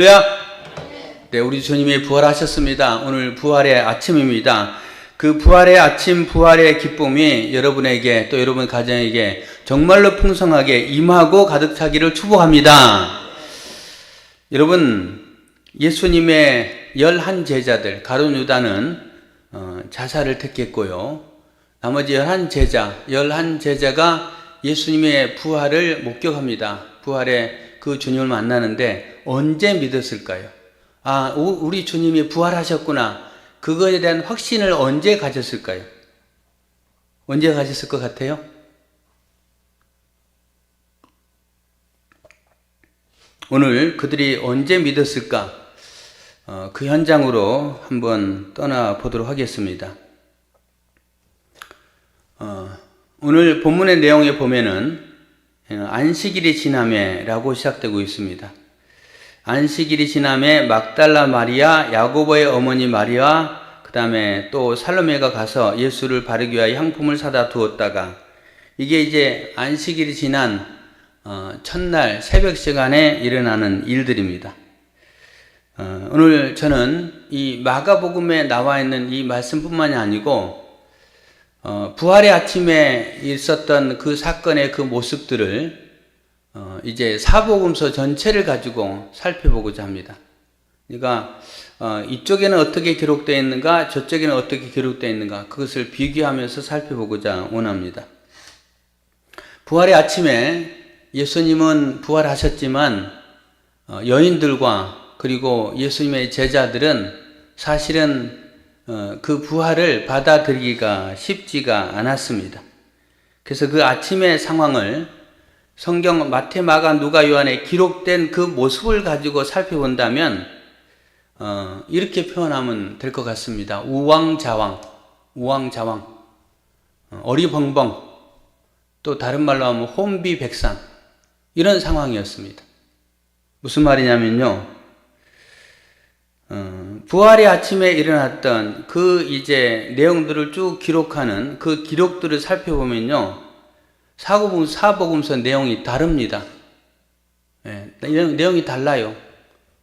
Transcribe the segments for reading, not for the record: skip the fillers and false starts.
할렐루야! 네, 우리 주님이 부활하셨습니다. 오늘 부활의 아침입니다. 그 부활의 아침, 부활의 기쁨이 여러분에게 또 여러분 가정에게 정말로 풍성하게 임하고 가득 차기를 축복합니다. 여러분, 예수님의 11제자들, 가룟 유다는 자살을 택했고요. 나머지 11제자가 예수님의 부활을 목격합니다. 부활의 그 주님을 만나는데 언제 믿었을까요? 아, 우리 주님이 부활하셨구나. 그거에 대한 확신을 언제 가졌을까요? 언제 가졌을 것 같아요? 오늘 그들이 언제 믿었을까? 그 현장으로 한번 떠나보도록 하겠습니다. 오늘 본문의 내용에 보면은 안식일이 지남에라고 시작되고 있습니다. 안식일이 지남에 막달라 마리아, 야고보의 어머니 마리아, 그 다음에 또 살로메가 가서 예수를 바르기 위하여 향품을 사다 두었다가, 이게 이제 안식일이 지난 첫날 새벽 시간에 일어나는 일들입니다. 오늘 저는 이 마가복음에 나와 있는 이 말씀뿐만이 아니고 부활의 아침에 있었던 그 사건의 그 모습들을 이제 사복음서 전체를 가지고 살펴보고자 합니다. 그러니까 이쪽에는 어떻게 기록되어 있는가, 저쪽에는 어떻게 기록되어 있는가, 그것을 비교하면서 살펴보고자 원합니다. 부활의 아침에 예수님은 부활하셨지만 여인들과 그리고 예수님의 제자들은 사실은 그 부활을 받아들이기가 쉽지가 않았습니다. 그래서 그 아침의 상황을 성경 마태, 마가, 누가, 요한에 기록된 그 모습을 가지고 살펴본다면 이렇게 표현하면 될 것 같습니다. 우왕좌왕, 어리벙벙, 또 다른 말로 하면 혼비백산, 이런 상황이었습니다. 무슨 말이냐면요, 부활의 아침에 일어났던 그 이제 내용들을 쭉 기록하는 그 기록들을 살펴보면요, 사복음서 내용이 다릅니다. 네, 내용이 달라요.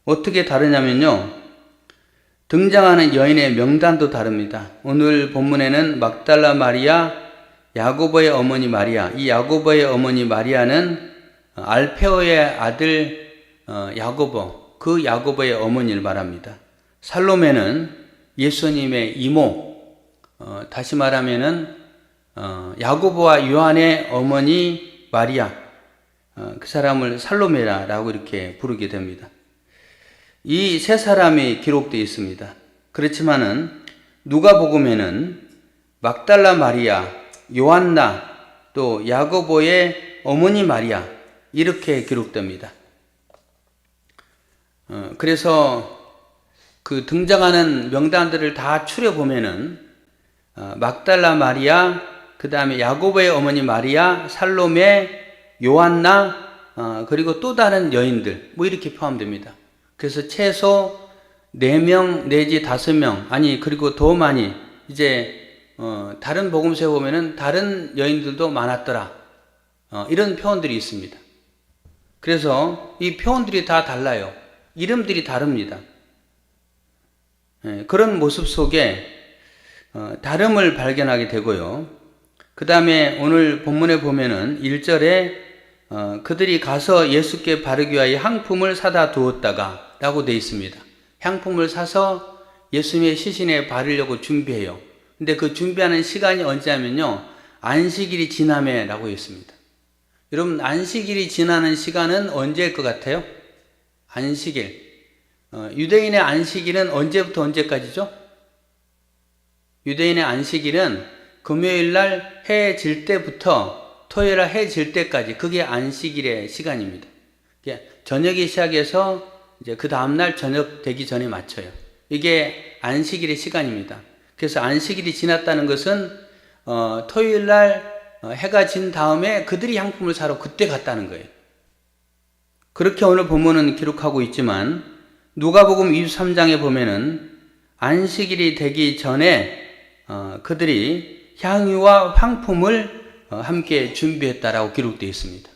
어떻게 다르냐면요, 등장하는 여인의 명단도 다릅니다. 오늘 본문에는 막달라 마리아, 야고보의 어머니 마리아, 이 야고보의 어머니 마리아는 알페오의 아들 야고보, 그 야고보의 어머니를 말합니다. 살로메는 예수님의 이모, 다시 말하면은 야고보와 요한의 어머니 마리아, 그 사람을 살로메라라고 이렇게 부르게 됩니다. 이 세 사람이 기록되어 있습니다. 그렇지만은 누가복음에는 막달라 마리아, 요한나, 또 야고보의 어머니 마리아, 이렇게 기록됩니다. 그래서 그 등장하는 명단들을 다 추려보면은 막달라 마리아, 그 다음에 야고보의 어머니 마리아, 살로메, 요한나, 그리고 또 다른 여인들, 뭐 이렇게 포함됩니다. 그래서 최소 4명 내지 5명, 아니 그리고 더 많이, 이제 다른 복음서에 보면은 다른 여인들도 많았더라, 이런 표현들이 있습니다. 그래서 이 표현들이 다 달라요. 이름들이 다릅니다. 그런 모습 속에 다름을 발견하게 되고요. 그 다음에 오늘 본문에 보면은 1절에 그들이 가서 예수께 바르기 위하여 향품을 사다 두었다가 라고 되어 있습니다. 향품을 사서 예수님의 시신에 바르려고 준비해요. 근데 그 준비하는 시간이 언제냐면요, 안식일이 지남에 라고 했습니다. 여러분, 안식일이 지나는 시간은 언제일 것 같아요? 안식일. 유대인의 안식일은 언제부터 언제까지죠? 유대인의 안식일은 금요일 날 해 질 때부터 토요일 날 해 질 때까지, 그게 안식일의 시간입니다. 저녁이 시작해서 이제 그 다음날 저녁 되기 전에 맞춰요. 이게 안식일의 시간입니다. 그래서 안식일이 지났다는 것은 토요일 날 해가 진 다음에 그들이 향품을 사러 그때 갔다는 거예요. 그렇게 오늘 본문은 기록하고 있지만 누가복음 23장에 보면은 안식일이 되기 전에 그들이 향유와 향품을 함께 준비했다라고 기록되어 있습니다.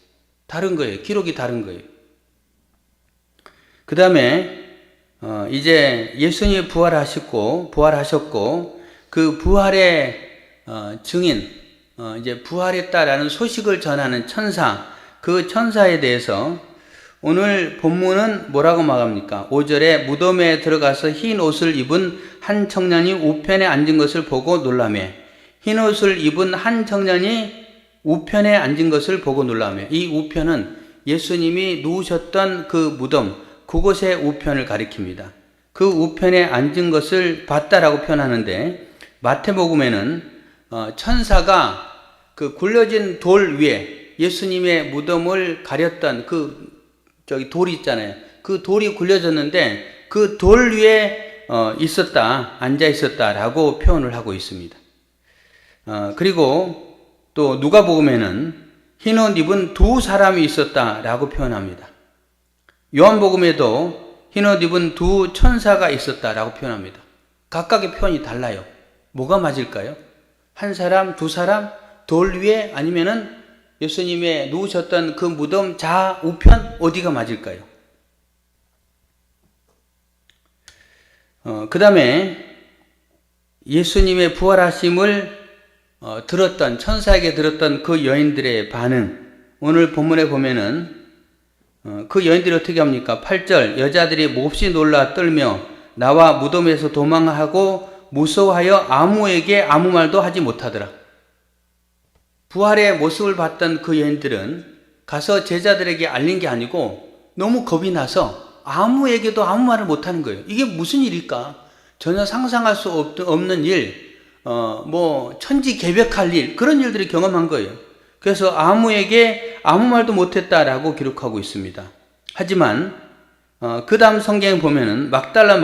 다른 거예요. 기록이 다른 거예요. 그 다음에 이제 예수님이 부활하셨고 그 부활의 증인, 이제 부활했다라는 소식을 전하는 천사, 그 천사에 대해서 오늘 본문은 뭐라고 말합니까? 5절에 무덤에 들어가서 흰 옷을 입은 한 청년이 우편에 앉은 것을 보고 놀라매. 흰 옷을 입은 한 청년이 우편에 앉은 것을 보고 놀라매. 이 우편은 예수님이 누우셨던 그 무덤, 그곳의 우편을 가리킵니다. 그 우편에 앉은 것을 봤다라고 표현하는데, 마태복음에는 천사가 그 굴려진 돌 위에 예수님의 무덤을 가렸던 돌이 있잖아요. 그 돌이 굴려졌는데 그 돌 위에 앉아 있었다라고 표현을 하고 있습니다. 그리고 또 누가복음에는 흰 옷 입은 두 사람이 있었다라고 표현합니다. 요한복음에도 흰 옷 입은 두 천사가 있었다라고 표현합니다. 각각의 표현이 달라요. 뭐가 맞을까요? 한 사람, 두 사람, 돌 위에, 아니면은 예수님의 누우셨던 그 무덤 좌우편, 어디가 맞을까요? 그 다음에 예수님의 부활하심을 천사에게 들었던 그 여인들의 반응, 오늘 본문에 보면은 그 여인들이 어떻게 합니까? 8절, 여자들이 몹시 놀라 떨며 나와 무덤에서 도망하고 무서워하여 아무에게 아무 말도 하지 못하더라. 부활의 모습을 봤던 그 여인들은 가서 제자들에게 알린 게 아니고 너무 겁이 나서 아무에게도 아무 말을 못하는 거예요. 이게 무슨 일일까? 전혀 상상할 수 없는 일, 천지개벽할 일, 그런 일들을 경험한 거예요. 그래서 아무에게 아무 말도 못했다라고 기록하고 있습니다. 하지만 그 다음 성경에 보면은 막달라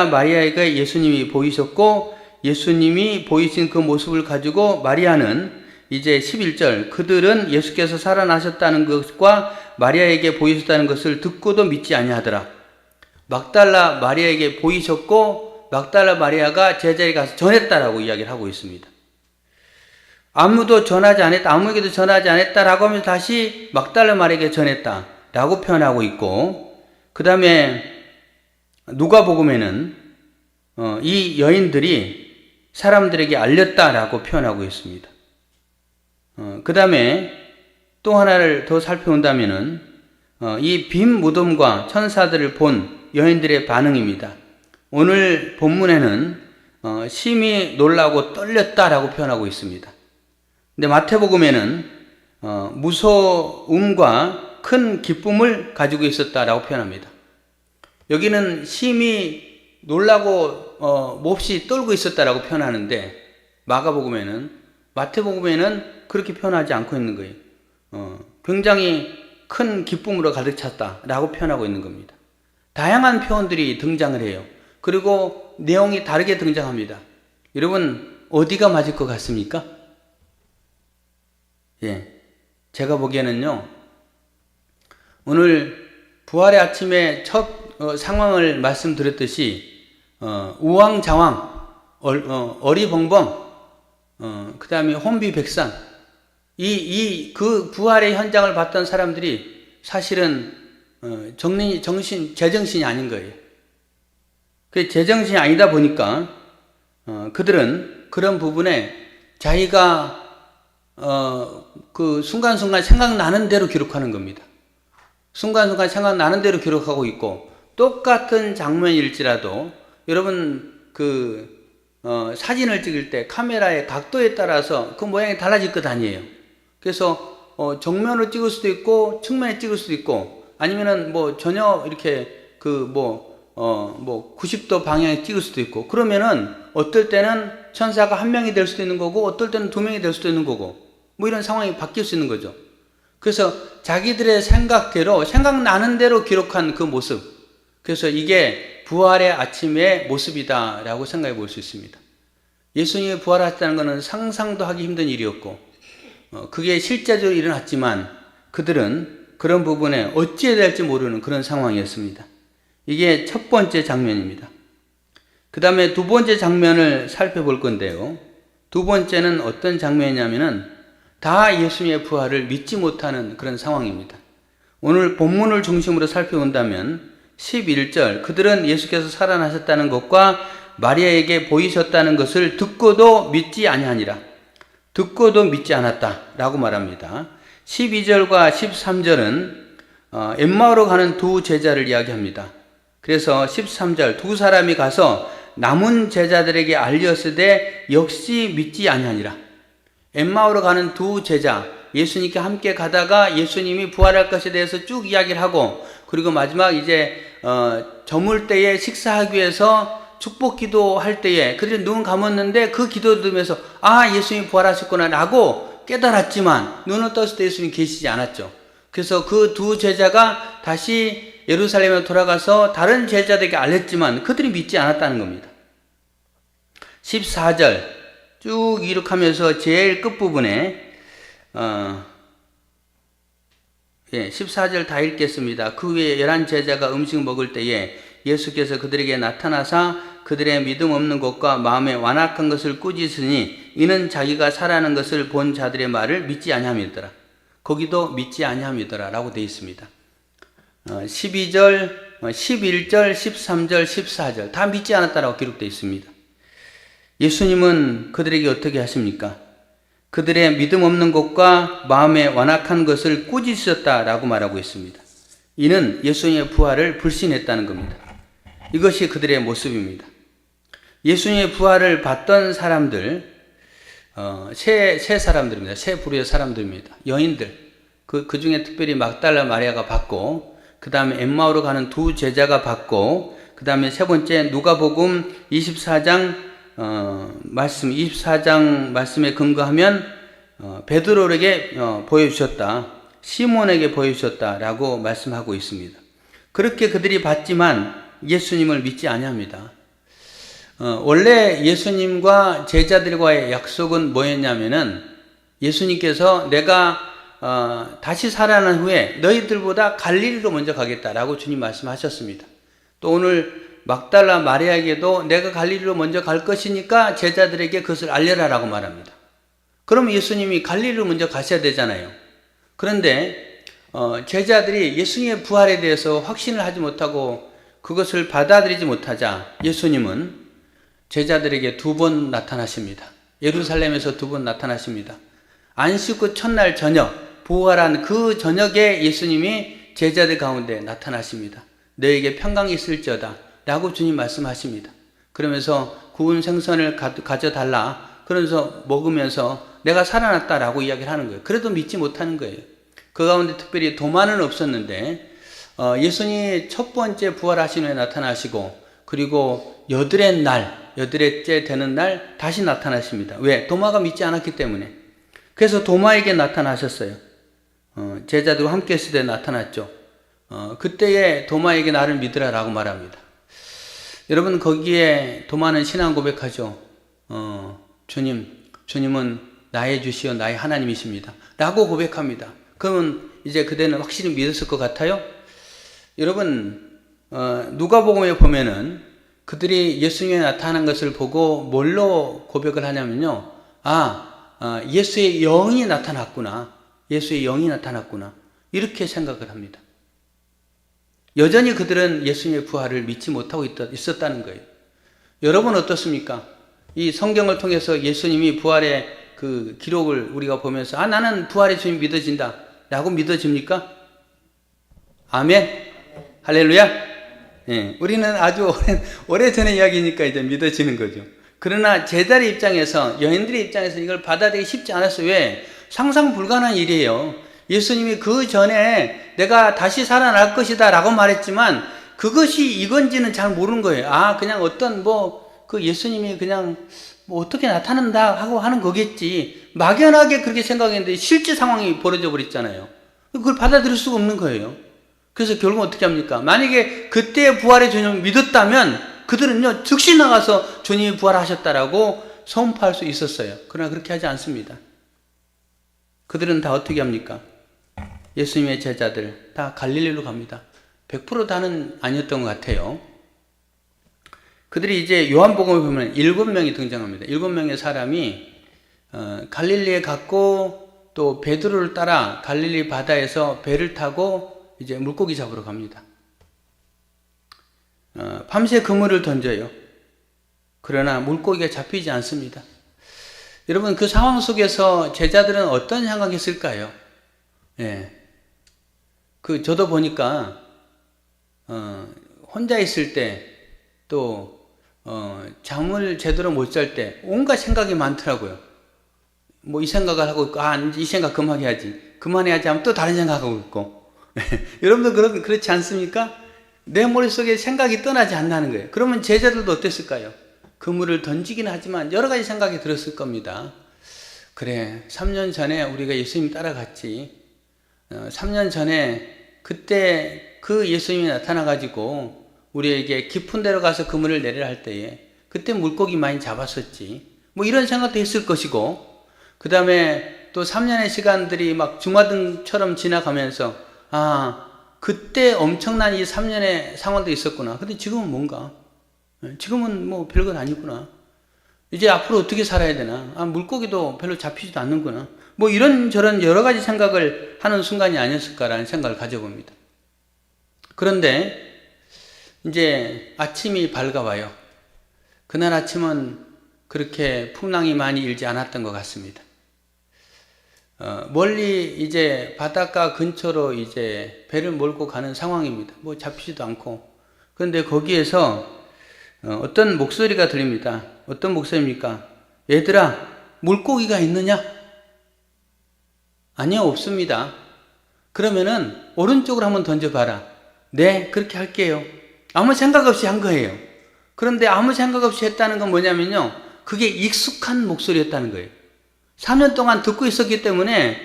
마리아에게 예수님이 보이셨고, 예수님이 보이신 그 모습을 가지고 마리아는 이제 11절, 그들은 예수께서 살아나셨다는 것과 마리아에게 보이셨다는 것을 듣고도 믿지 아니하더라. 막달라 마리아에게 보이셨고 막달라 마리아가 제자리에 가서 전했다라고 이야기를 하고 있습니다. 아무에게도 전하지 않았다라고 하면서 다시 막달라 마리아에게 전했다라고 표현하고 있고, 그 다음에 누가복음에는 이 여인들이 사람들에게 알렸다라고 표현하고 있습니다. 그 다음에 또 하나를 더 살펴본다면은 이 빈 무덤과 천사들을 본 여인들의 반응입니다. 오늘 본문에는 심히 놀라고 떨렸다라고 표현하고 있습니다. 근데 마태복음에는 무서움과 큰 기쁨을 가지고 있었다라고 표현합니다. 여기는 심히 놀라고 몹시 떨고 있었다라고 표현하는데, 마태복음에는 그렇게 표현하지 않고 있는 거예요. 굉장히 큰 기쁨으로 가득 찼다라고 표현하고 있는 겁니다. 다양한 표현들이 등장을 해요. 그리고 내용이 다르게 등장합니다. 여러분, 어디가 맞을 것 같습니까? 제가 보기에는요, 오늘 부활의 아침에 첫 상황을 말씀드렸듯이 우왕좌왕, 어리벙벙, 그 다음에 혼비백산, 그 부활의 현장을 봤던 사람들이 사실은 제정신이 아닌 거예요. 그 제정신이 아니다 보니까 그들은 그런 부분에 자기가 그 순간순간 생각나는 대로 기록하는 겁니다. 순간순간 생각나는 대로 기록하고 있고, 똑같은 장면일지라도 여러분 사진을 찍을 때 카메라의 각도에 따라서 그 모양이 달라질 것 아니에요. 그래서 정면으로 찍을 수도 있고 측면에 찍을 수도 있고, 아니면은 전혀 이렇게 90도 방향에 찍을 수도 있고, 그러면은 어떨 때는 천사가 한 명이 될 수도 있는 거고 어떨 때는 두 명이 될 수도 있는 거고, 이런 상황이 바뀔 수 있는 거죠. 그래서 자기들의 생각대로 생각나는 대로 기록한 그 모습, 그래서 이게 부활의 아침의 모습이다라고 생각해 볼 수 있습니다. 예수님이 부활하셨다는 것은 상상도 하기 힘든 일이었고, 그게 실제적으로 일어났지만 그들은 그런 부분에 어찌해야 될지 모르는 그런 상황이었습니다. 이게 첫 번째 장면입니다. 그 다음에 두 번째 장면을 살펴볼 건데요. 두 번째는 어떤 장면이냐면은 다 예수님의 부활을 믿지 못하는 그런 상황입니다. 오늘 본문을 중심으로 살펴본다면 11절 그들은 예수께서 살아나셨다는 것과 마리아에게 보이셨다는 것을 듣고도 믿지 아니하니라. 듣고도 믿지 않았다 라고 말합니다. 12절과 13절은 엠마오로 가는 두 제자를 이야기합니다. 그래서 13절 두 사람이 가서 남은 제자들에게 알렸으되 역시 믿지 아니하니라. 엠마오로 가는 두 제자, 예수님께 함께 가다가 예수님이 부활할 것에 대해서 쭉 이야기를 하고, 그리고 마지막 이제 저물 때에 식사하기 위해서 축복 기도할 때에 그들이 눈 감았는데 그 기도 들으면서 예수님이 부활하셨구나 라고 깨달았지만 눈을 떴을 때 예수님이 계시지 않았죠. 그래서 그 두 제자가 다시 예루살렘에 돌아가서 다른 제자들에게 알렸지만 그들이 믿지 않았다는 겁니다. 14절 쭉 이룩하면서 제일 끝부분에 14절 다 읽겠습니다. 그 후에 11제자가 음식 먹을 때에 예수께서 그들에게 나타나사 그들의 믿음 없는 것과 마음에 완악한 것을 꾸짖으니 이는 자기가 살아난 것을 본 자들의 말을 믿지 아니함이더라. 거기도 믿지 아니함이더라 라고 되어 있습니다. 12절, 11절, 13절, 14절 다 믿지 않았다라고 기록되어 있습니다. 예수님은 그들에게 어떻게 하십니까? 그들의 믿음 없는 것과 마음에 완악한 것을 꾸짖으셨다라고 말하고 있습니다. 이는 예수님의 부활을 불신했다는 겁니다. 이것이 그들의 모습입니다. 예수님의 부활을 봤던 사람들, 세 사람들입니다. 세 부류의 사람들입니다. 여인들, 그 중에 특별히 막달라 마리아가 봤고, 그 다음에 엠마오로 가는 두 제자가 봤고, 그 다음에 세 번째 누가복음 24장 말씀에 근거하면 베드로에게 보여주셨다, 시몬에게 보여주셨다라고 말씀하고 있습니다. 그렇게 그들이 봤지만 예수님을 믿지 아니합니다. 원래 예수님과 제자들과의 약속은 뭐였냐면은 예수님께서 내가 다시 살아난 후에 너희들보다 갈릴리로 먼저 가겠다라고 주님 말씀하셨습니다. 또 오늘 막달라 마리아에게도 내가 갈릴리로 먼저 갈 것이니까 제자들에게 그것을 알려라라고 말합니다. 그러면 예수님이 갈릴리로 먼저 가셔야 되잖아요. 그런데 제자들이 예수님의 부활에 대해서 확신을 하지 못하고 그것을 받아들이지 못하자 예수님은 제자들에게 두 번 나타나십니다. 예루살렘에서 두 번 나타나십니다. 안식 후 첫날 저녁, 부활한 그 저녁에 예수님이 제자들 가운데 나타나십니다. 너에게 평강이 있을지어다 라고 주님 말씀하십니다. 그러면서 구운 생선을 가져달라. 그러면서 먹으면서 내가 살아났다라고 이야기를 하는 거예요. 그래도 믿지 못하는 거예요. 그 가운데 특별히 도마는 없었는데 예수님이 첫 번째 부활하신 후에 나타나시고 그리고 여드렛째 되는 날 다시 나타나십니다. 왜? 도마가 믿지 않았기 때문에. 그래서 도마에게 나타나셨어요. 제자들과 함께 있을 때 나타났죠. 그때에 도마에게 나를 믿으라라고 말합니다. 여러분 거기에 도마는 신앙 고백하죠. 주님은 나의 주시오 나의 하나님이십니다 라고 고백합니다. 그러면 이제 그대는 확실히 믿었을 것 같아요? 여러분 누가복음에 보면은 그들이 예수님이 나타난 것을 보고 뭘로 고백을 하냐면요. 예수의 영이 나타났구나. 예수의 영이 나타났구나. 이렇게 생각을 합니다. 여전히 그들은 예수님의 부활을 믿지 못하고 있었다는 거예요. 여러분 어떻습니까? 이 성경을 통해서 예수님이 부활의 그 기록을 우리가 보면서 나는 부활의 주님 믿어진다 라고 믿어집니까? 아멘? 할렐루야? 예, 우리는 아주 오래전의 이야기니까 이제 믿어지는 거죠. 그러나 제자의 입장에서, 여인들의 입장에서 이걸 받아들이기 쉽지 않았어요. 왜? 상상 불가능한 일이에요. 예수님이 그 전에 내가 다시 살아날 것이다 라고 말했지만 그것이 이건지는 잘 모르는 거예요. 그냥 어떤 그 예수님이 그냥 어떻게 나타난다 하고 하는 거겠지. 막연하게 그렇게 생각했는데 실제 상황이 벌어져 버렸잖아요. 그걸 받아들일 수가 없는 거예요. 그래서 결국 어떻게 합니까? 만약에 그때 부활의 주님을 믿었다면 그들은요 즉시 나가서 주님이 부활하셨다라고 선포할 수 있었어요. 그러나 그렇게 하지 않습니다. 그들은 다 어떻게 합니까? 예수님의 제자들 다 갈릴리로 갑니다. 100% 다는 아니었던 것 같아요. 그들이 이제 요한복음에 보면 7명이 등장합니다. 7명의 사람이 갈릴리에 갔고 또 베드로를 따라 갈릴리 바다에서 배를 타고 이제 물고기 잡으러 갑니다. 밤새 그물을 던져요. 그러나 물고기가 잡히지 않습니다. 여러분, 그 상황 속에서 제자들은 어떤 생각했을까요? 예. 저도 보니까, 혼자 있을 때, 또, 잠을 제대로 못 잘 때, 온갖 생각이 많더라고요. 뭐, 이 생각을 하고 있고, 이 생각 그만해야지. 그만해야지 하면 또 다른 생각하고 있고. 여러분도 그렇지 않습니까? 내 머릿속에 생각이 떠나지 않는 거예요. 그러면 제자들도 어땠을까요? 그물을 던지긴 하지만 여러 가지 생각이 들었을 겁니다. 그래, 3년 전에 우리가 예수님 따라갔지. 3년 전에 그때 그 예수님이 나타나가지고 우리에게 깊은 데로 가서 그물을 내리라 할 때에 그때 물고기 많이 잡았었지. 뭐 이런 생각도 했을 것이고, 그 다음에 또 3년의 시간들이 막 주마등처럼 지나가면서 그때 엄청난 이 3년의 상황도 있었구나. 근데 지금은 뭔가? 지금은 뭐 별건 아니구나. 이제 앞으로 어떻게 살아야 되나? 물고기도 별로 잡히지도 않는구나. 뭐 이런저런 여러 가지 생각을 하는 순간이 아니었을까라는 생각을 가져봅니다. 그런데 이제 아침이 밝아와요. 그날 아침은 그렇게 풍랑이 많이 일지 않았던 것 같습니다. 멀리 이제 바닷가 근처로 이제 배를 몰고 가는 상황입니다. 뭐 잡히지도 않고. 그런데 거기에서 어떤 목소리가 들립니다. 어떤 목소리입니까? 얘들아, 물고기가 있느냐? 아니요, 없습니다. 그러면은 오른쪽으로 한번 던져봐라. 네, 그렇게 할게요. 아무 생각 없이 한 거예요. 그런데 아무 생각 없이 했다는 건 뭐냐면요, 그게 익숙한 목소리였다는 거예요. 3년 동안 듣고 있었기 때문에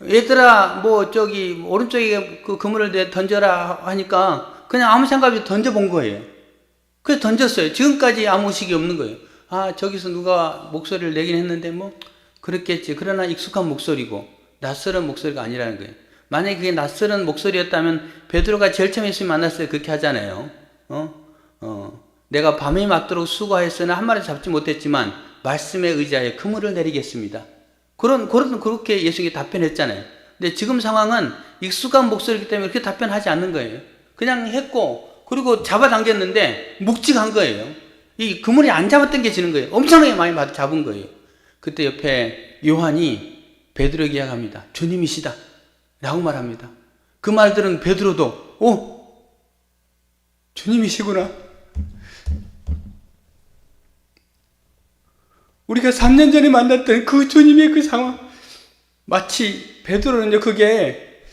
얘들아 오른쪽에 그 그물을 던져라 하니까 그냥 아무 생각 없이 던져본 거예요. 그래서 던졌어요. 지금까지 아무 의식이 없는 거예요. 저기서 누가 목소리를 내긴 했는데 뭐 그렇겠지. 그러나 익숙한 목소리고 낯설은 목소리가 아니라는 거예요. 만약에 그게 낯설은 목소리였다면 베드로가 제일 처음 예수님 만났을 때 그렇게 하잖아요. 내가 밤이 맞도록 수고하였으나 한 마리 잡지 못했지만 말씀에 의지하여 그물을 내리겠습니다. 그렇게 예수님이 답변했잖아요. 근데 지금 상황은 익숙한 목소리이기 때문에 그렇게 답변하지 않는 거예요. 그냥 했고, 그리고 잡아당겼는데 묵직한 거예요. 이 그물이 안 잡아당겨지는 거예요. 엄청나게 많이 잡은 거예요. 그때 옆에 요한이 베드로에게 이야기합니다. 주님이시다 라고 말합니다. 그 말 들은 베드로도 주님이시구나. 우리가 3년 전에 만났던 그 주님의 그 상황, 마치 베드로는요, 그게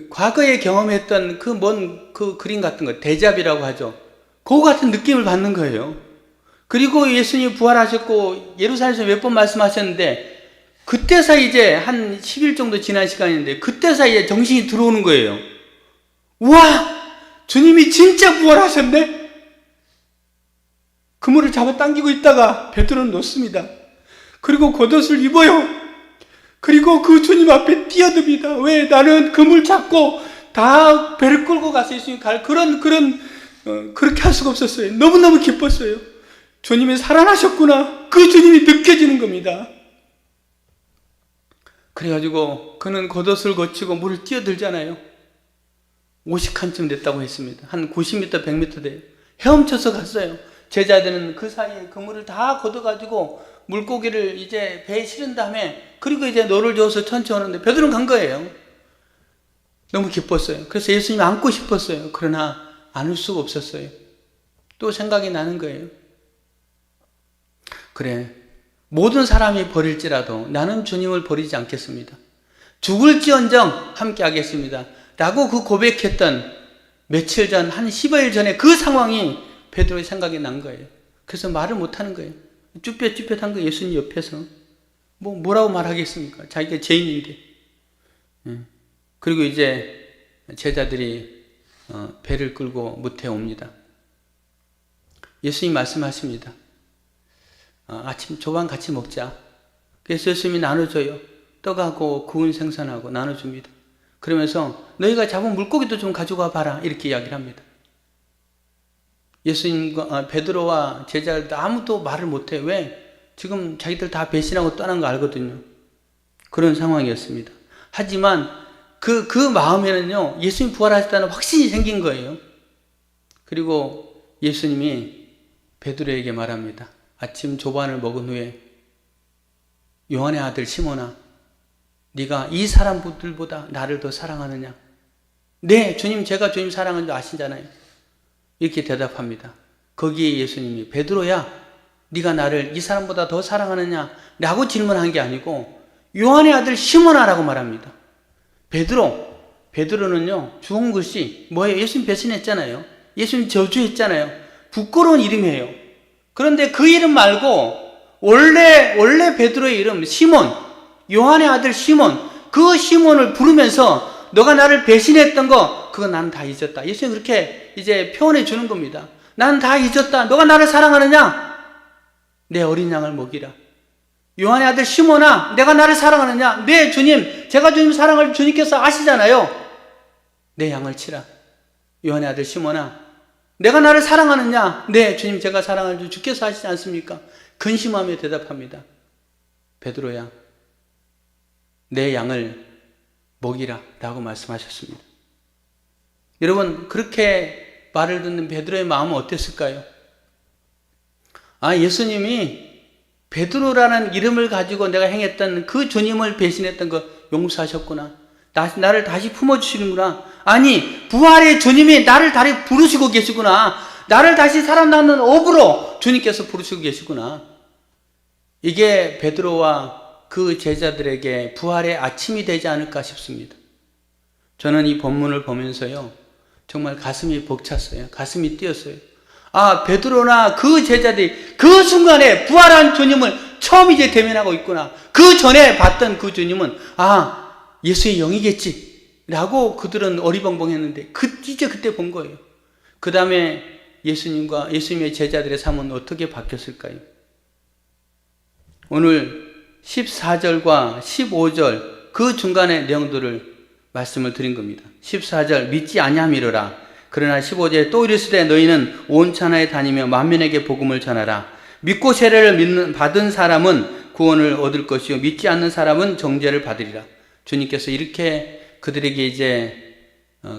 과거에 경험했던 그 그림 같은 거, 데자비라고 하죠. 그거 같은 느낌을 받는 거예요. 그리고 예수님이 부활하셨고 예루살렘에서 몇 번 말씀하셨는데 그때 사이 이제 한 10일 정도 지난 시간인데 그때 사이에 정신이 들어오는 거예요. 우와! 주님이 진짜 부활하셨네? 그물을 잡아당기고 있다가 베드로는 놓습니다. 그리고 겉옷을 입어요. 그리고 그 주님 앞에 뛰어듭니다. 왜? 나는 그물 잡고 다 배를 끌고 가서 예수님 그렇게 할 수가 없었어요. 너무너무 기뻤어요. 주님이 살아나셨구나. 그 주님이 느껴지는 겁니다. 그래가지고 그는 겉옷을 거치고 물을 뛰어들잖아요. 50칸쯤 됐다고 했습니다. 한 90m, 100m 돼요. 헤엄쳐서 갔어요. 제자들은 그 사이에 그물을 다 걷어가지고 물고기를 이제 배에 실은 다음에 그리고 이제 노를 저어서 천천히 오는데 베드로는 간 거예요. 너무 기뻤어요. 그래서 예수님 안고 싶었어요. 그러나 안을 수가 없었어요. 또 생각이 나는 거예요. 그래, 모든 사람이 버릴지라도 나는 주님을 버리지 않겠습니다. 죽을지언정 함께 하겠습니다 라고 그 고백했던 며칠 전, 한 10여일 전에 그 상황이 베드로의 생각이 난 거예요. 그래서 말을 못하는 거예요. 쭈뼛쭈뼛한 거 예수님 옆에서. 뭐라고 말하겠습니까? 자기가 죄인인데. 그리고 이제 제자들이 배를 끌고 무태에 옵니다. 예수님 말씀하십니다. 아침 조반 같이 먹자. 그래서 예수님이 나눠줘요. 떡하고 구운 생선하고 나눠줍니다. 그러면서 너희가 잡은 물고기도 좀 가져가 봐라 이렇게 이야기를 합니다. 예수님과 베드로와 제자들 아무도 말을 못해요. 왜? 지금 자기들 다 배신하고 떠난 거 알거든요. 그런 상황이었습니다. 하지만 그 마음에는요, 예수님 부활하셨다는 확신이 생긴 거예요. 그리고 예수님이 베드로에게 말합니다. 아침 조반을 먹은 후에 요한의 아들 시몬아, 네가 이 사람들보다 나를 더 사랑하느냐? 네, 주님, 제가 주님 사랑하는 줄 아시잖아요. 이렇게 대답합니다. 거기에 예수님이 베드로야, 네가 나를 이 사람보다 더 사랑하느냐? 라고 질문한 게 아니고 요한의 아들 시몬아라고 말합니다. 베드로는요, 주홍 글씨 뭐예요? 예수님 배신했잖아요. 예수님 저주했잖아요. 부끄러운 이름이에요. 그런데 그 이름 말고 원래 베드로의 이름 시몬, 요한의 아들 시몬, 그 시몬을 부르면서 너가 나를 배신했던 거 그거 나는 다 잊었다. 예수님 그렇게 이제 표현해 주는 겁니다. 나는 다 잊었다. 너가 나를 사랑하느냐? 내 어린 양을 먹이라. 요한의 아들 시몬아, 내가 나를 사랑하느냐? 네, 주님, 제가 주님 사랑을 주님께서 아시잖아요. 내 양을 치라. 요한의 아들 시몬아, 내가 나를 사랑하느냐? 네, 주님, 제가 사랑을 주께서 아시지 않습니까? 근심하며 대답합니다. 베드로야, 내 양을 먹이라 라고 말씀하셨습니다. 여러분, 그렇게 말을 듣는 베드로의 마음은 어땠을까요? 예수님이 베드로라는 이름을 가지고 내가 행했던 그 주님을 배신했던 거 용서하셨구나. 나를 다시 품어주시는구나. 아니, 부활의 주님이 나를 다시 부르시고 계시구나. 나를 다시 살아나는 업으로 주님께서 부르시고 계시구나. 이게 베드로와 그 제자들에게 부활의 아침이 되지 않을까 싶습니다. 저는 이 본문을 보면서요, 정말 가슴이 벅찼어요. 가슴이 뛰었어요. 베드로나 그 제자들이 그 순간에 부활한 주님을 처음 이제 대면하고 있구나. 그 전에 봤던 그 주님은 예수의 영이겠지 라고 그들은 어리벙벙했는데 이제 그때 본 거예요. 그 다음에 예수님의 제자들의 삶은 어떻게 바뀌었을까요? 오늘 14절과 15절 그 중간의 내용들을 말씀을 드린 겁니다. 14절 믿지 아니함이로라. 그러나 15절에 또 이르시되 너희는 온 천하에 다니며 만민에게 복음을 전하라. 믿고 세례를 받은 사람은 구원을 얻을 것이요 믿지 않는 사람은 정죄를 받으리라. 주님께서 이렇게 그들에게 이제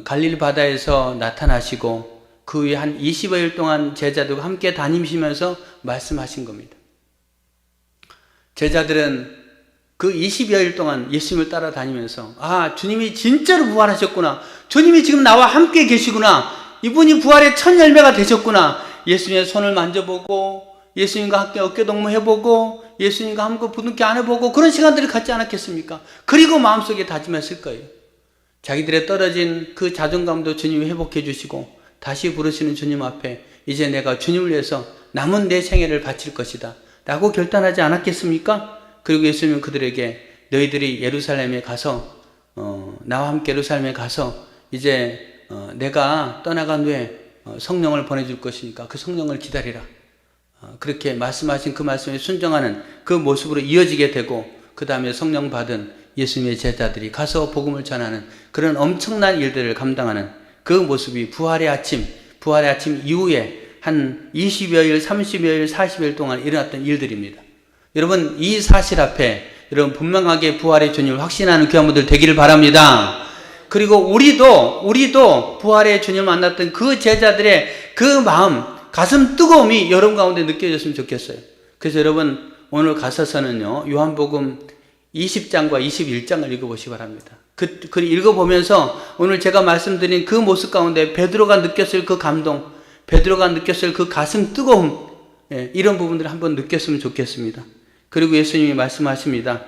갈릴리 바다에서 나타나시고 그 후에 한 20여일 동안 제자들과 함께 다니시면서 말씀하신 겁니다. 제자들은 그 20여일 동안 예수님을 따라다니면서 주님이 진짜로 부활하셨구나. 주님이 지금 나와 함께 계시구나. 이분이 부활의 첫 열매가 되셨구나. 예수님의 손을 만져보고 예수님과 함께 어깨동무 해보고 예수님과 함께 부둥켜 안아보고 그런 시간들을 갖지 않았겠습니까? 그리고 마음속에 다짐했을 거예요. 자기들의 떨어진 그 자존감도 주님이 회복해 주시고 다시 부르시는 주님 앞에 이제 내가 주님을 위해서 남은 내 생애를 바칠 것이다 라고 결단하지 않았겠습니까? 그리고 예수님은 그들에게 너희들이 예루살렘에 가서 나와 함께 예루살렘에 가서 이제 내가 떠나간 후에 성령을 보내줄 것이니까 그 성령을 기다리라. 그렇게 말씀하신 그 말씀에 순종하는 그 모습으로 이어지게 되고 그 다음에 성령 받은 예수님의 제자들이 가서 복음을 전하는 그런 엄청난 일들을 감당하는 그 모습이 부활의 아침 이후에 한 20여일, 30여일, 40일 동안 일어났던 일들입니다. 여러분, 이 사실 앞에 여러분 분명하게 부활의 주님을 확신하는 교회분들 되기를 바랍니다. 그리고 우리도 부활의 주님을 만났던 그 제자들의 그 마음, 가슴 뜨거움이 여러분 가운데 느껴졌으면 좋겠어요. 그래서 여러분 오늘 가서서는요, 요한복음 20장과 21장을 읽어보시기 바랍니다. 그 읽어보면서 오늘 제가 말씀드린 그 모습 가운데 베드로가 느꼈을 그 감동, 베드로가 느꼈을 그 가슴 뜨거움, 이런 부분들을 한번 느꼈으면 좋겠습니다. 그리고 예수님이 말씀하십니다.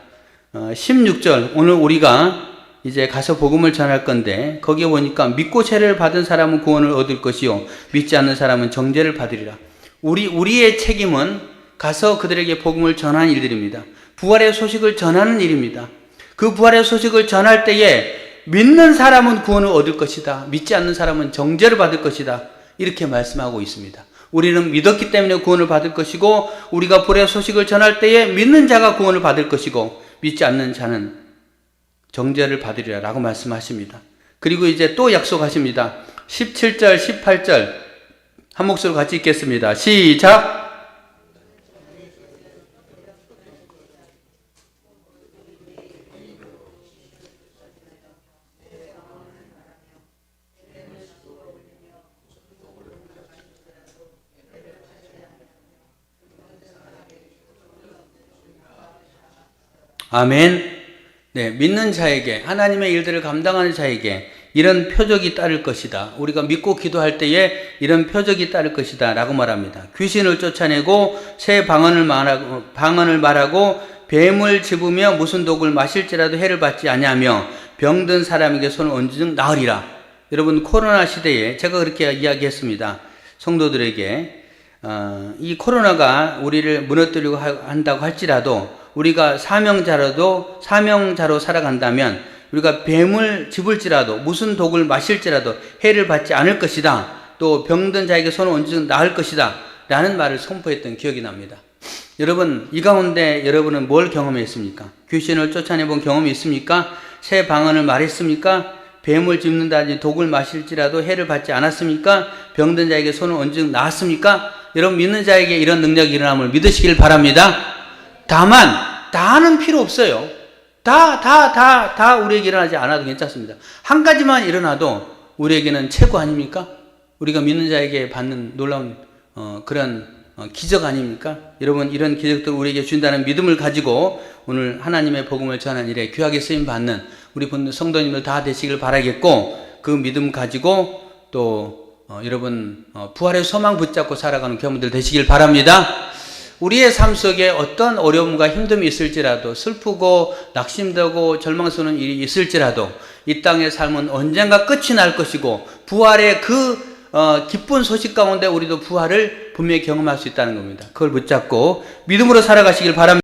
16절, 오늘 우리가 이제 가서 복음을 전할 건데 거기에 보니까 믿고 세례를 받은 사람은 구원을 얻을 것이요 믿지 않는 사람은 정죄를 받으리라. 우리의 책임은 가서 그들에게 복음을 전하는 일들입니다. 부활의 소식을 전하는 일입니다. 그 부활의 소식을 전할 때에 믿는 사람은 구원을 얻을 것이다. 믿지 않는 사람은 정죄를 받을 것이다. 이렇게 말씀하고 있습니다. 우리는 믿었기 때문에 구원을 받을 것이고 우리가 부활의 소식을 전할 때에 믿는 자가 구원을 받을 것이고 믿지 않는 자는 정죄를 받으리라 라고 말씀하십니다. 그리고 이제 또 약속하십니다. 17절, 18절 한 목소리로 같이 읽겠습니다. 시작! 아멘. 네, 믿는 자에게, 하나님의 일들을 감당하는 자에게 이런 표적이 따를 것이다. 우리가 믿고 기도할 때에 이런 표적이 따를 것이다. 라고 말합니다. 귀신을 쫓아내고 새 방언을 말하고 뱀을 집으며 무슨 독을 마실지라도 해를 받지 아니하며 병든 사람에게 손을 얹은 나으리라. 여러분, 코로나 시대에 제가 그렇게 이야기했습니다. 성도들에게 이 코로나가 우리를 무너뜨리고 한다고 할지라도 우리가 사명자로 살아간다면 우리가 뱀을 집을지라도 무슨 독을 마실지라도 해를 받지 않을 것이다. 또 병든 자에게 손을 얹은 나을 것이다. 라는 말을 선포했던 기억이 납니다. 여러분, 이 가운데 여러분은 뭘 경험했습니까? 귀신을 쫓아내본 경험이 있습니까? 새 방언을 말했습니까? 뱀을 짚는다든지 독을 마실지라도 해를 받지 않았습니까? 병든 자에게 손을 얹은 나았습니까? 여러분, 믿는 자에게 이런 능력이 일어남을 믿으시길 바랍니다. 다만 다는 필요 없어요. 다 우리에게 일어나지 않아도 괜찮습니다. 한 가지만 일어나도 우리에게는 최고 아닙니까? 우리가 믿는 자에게 받는 놀라운 그런 기적 아닙니까? 여러분, 이런 기적들을 우리에게 준다는 믿음을 가지고 오늘 하나님의 복음을 전하는 일에 귀하게 쓰임 받는 우리 성도님들 다 되시길 바라겠고, 그 믿음 가지고 또 여러분 부활의 소망 붙잡고 살아가는 교우들 되시길 바랍니다. 우리의 삶 속에 어떤 어려움과 힘듦이 있을지라도, 슬프고 낙심되고 절망스러운 일이 있을지라도 이 땅의 삶은 언젠가 끝이 날 것이고 부활의 그 기쁜 소식 가운데 우리도 부활을 분명히 경험할 수 있다는 겁니다. 그걸 붙잡고 믿음으로 살아가시길 바랍니다.